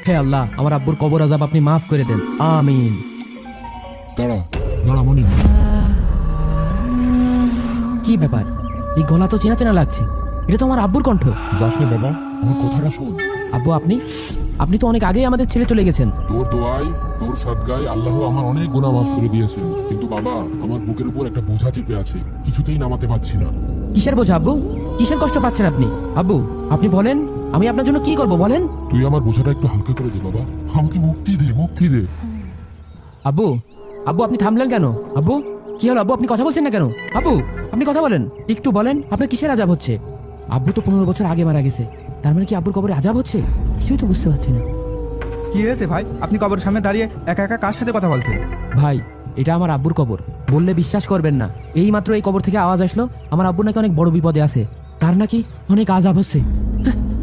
হে আল্লাহ, আমার আব্বুর কবর আযাব আপনি মাফ করে দেন, আমিন। দাঁড়া দাঁড়া মনি, কি ব্যাপার? এই গলা তো চেনা চেনা লাগছে, এটা তো আমার আব্বুর কণ্ঠ। যাস না বাবা, আমার কথাটা শোন। আব্বু, আপনি আপনি তো অনেক আগেই আমাদের ছেড়ে চলে গেছেন। তোর দোয়ায়, তোর সাদগায় আল্লাহ আমার অনেক গুনাহ মাফ করে দিয়েছেন, কিন্তু বাবা আমার বুকের উপর একটা বোঝা চেপে আছে, কিছুতেই নামাতে পারছি না। কিসের বোঝা আব্বু? কিসের কষ্ট পাচ্ছেন আপনি? আব্বু, আপনি বলেন, আমি আপনার জন্য কি করব বলেন। তুই আমার বোঝাটা একটু হালকা করে দে বাবা, আমাকে মুক্তি দে, মুক্তি দে। আব্বু, আব্বু আপনি থামলেন কেন? আব্বু, কি হলো আব্বু? আপনি কথা বলছেন না কেন? আব্বু, আপনি কথা বলেন, একটু বলেন আপনার কিসের আযাব হচ্ছে? আব্বু তো 15 বছর আগে মারা গেছে, তার মানে কি আব্বুর কবরে আযাব হচ্ছে? কিছুই তো বুঝতে পারছি না। কি হয়েছে ভাই? আপনি কবরের সামনে দাঁড়িয়ে একা একা কার সাথে কথা বলছেন? ভাই, এটা আমার আব্বুর কবর, বললে বিশ্বাস করবেন না। এই মাত্র এই কবর থেকে আওয়াজ আসলো আমার আব্বু নাকি অনেক বড় বিপদে আছে, তার নাকি অনেক আযাব হচ্ছে।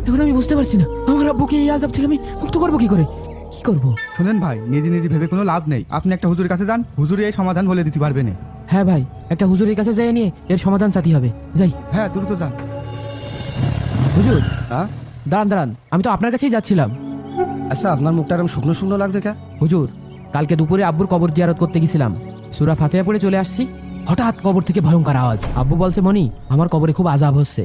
এখন আমি বুঝতে পারছি না আমার আব্বুকে এই আযাব থেকে আমি মুক্ত করবো কি করে, কি করব? শুনেন ভাই, নিজে নিজে ভেবে কোনো লাভ নেই। আপনি একটা হুজুরের কাছে যান, হুজুর এই সমাধান বলে দিতে পারবে না। হ্যাঁ ভাই, একটা হুজুরের কাছে যাই নিয়ে এর সমাধান চাইতে হবে, যাই। হ্যাঁ, দ্রুত যান। হুজুর, হ্যাঁ? দাঁড়ান দাঁড়ান, আমি তো আপনার কাছেই যাচ্ছিলাম। আচ্ছা, আপনার মুখটা এরকম শুকনো শুকনো লাগছে কে? হুজুর, কালকে দুপুরে আব্বুর কবর জিয়ারত করতে গেছিলাম, সূরা ফাতিহা পড়ে চলে আসছি, হঠাৎ কবর থেকে ভয়ঙ্কর আওয়াজ। আব্বু বলছে, মনি আমার কবরে খুব আযাব হচ্ছে।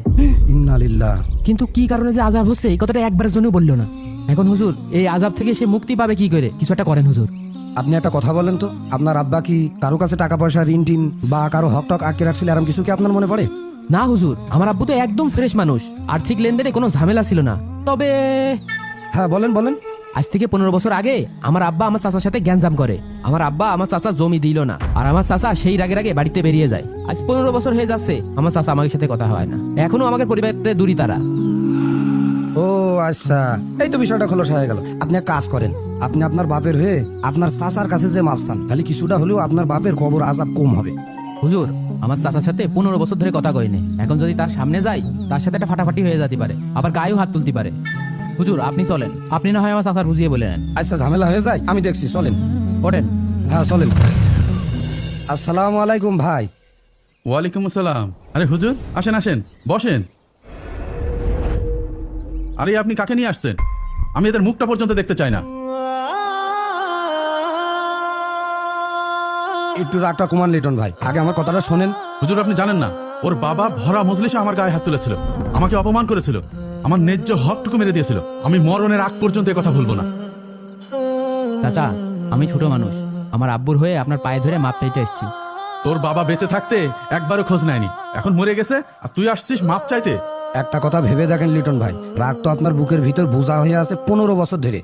ইন্না লিল্লাহ। কিন্তু কি কারণে যে আযাব হচ্ছে এই কথাটা একবারের জন্য বললো না। এখন হুজুর, এই আযাব থেকে সে মুক্তি পাবে কি করে? কিছু একটা করেন হুজুর। আপনি একটা কথা বলেন তো, আপনার আব্বা কি কারো কাছে টাকা পয়সা, ঋণ টিন বা কারো হক টক আটকে রাখছিল, এরকম কিছু কি আপনার মনে পড়ে? না হুজুর, আমার আব্বু তো একদম ফ্রেশ মানুষ, আর্থিক লেনদেনে কোনো ঝামেলা ছিল না। তবে হ্যাঁ, বলেন বলেন। আজ থেকে 15 বছর আগে আমার আব্বা আমার চাচার সাথে গ্যাঞ্জাম করে। আমার আব্বা আমার চাচা জমি দিল না, আর আমার চাচা সেই রাগে রাগে বাড়িতে বেরিয়ে যায়। আজ 15 বছর হয়ে যাচ্ছে আমার চাচা আমার সাথে কথা হয় না, এখনো আমাদের পরিবারতে দূরী তারা। ও আচ্ছা, এই তো বিষয়টা খোলস হয়ে গেল। আপনি এক কাজ করেন, আপনি আপনার বাপের হয়ে আপনার চাচার কাছে যে মাপ চান, তাহলে কিছুটা হলেও আপনার বাপের কবর আযাব কম হবে। হুজুর, আমার চাচার সাথে 15 বছর ধরে কথা কইনি, এখন যদি তার সামনে যাই তার সাথে একটা ফাটাফাটি হয়ে যেতে পারে, আবার গায়েও হাত তুলতে পারে। হুজুর, আপনি চলেন, আপনি না হয় আমার চাচার বুঝিয়ে বলে নেন। আচ্ছা, ঝামেলা হয়ে যায় আমি দেখছি, চলেন। ওঠেন। হ্যাঁ চলেন। আসসালামু আলাইকুম ভাই। ওয়ালাইকুম আসসালাম। আরে হুজুর, আসেন আসেন, বসেন। আরে আপনি কাকে নিয়ে আসছেন? আমি এদের মুখটা পর্যন্ত দেখতে চাই না। একটু রাগটা কমান লিটন ভাই, আগে আমার কথাটা শোনেন। হুজুর, আপনি জানেন না, ওর বাবা ভরা মজলিসে আমার গায়ে হাত তুলেছিল, আমাকে অপমান করেছিল, আমার ন্যায্য হকটুকু মেরে দিয়েছিল। আমি মরণের আগ পর্যন্ত এ কথা ভুলবো না। চাচা, আমি ছোট মানুষ, আমার আব্বুর হয়ে আপনার পায়ে ধরে মাপ চাইতে এসেছি। তোর বাবা বেঁচে থাকতে একবারও খোঁজ নেয়নি, এখন মরে গেছে আর তুই আসছিস মাপ চাইতে? একটা কথা ভেবে দেখেন লিটন ভাই, রাগ তো আপনার বুকের ভিতর বোঝা হয়ে আছে 15 বছর ধরে।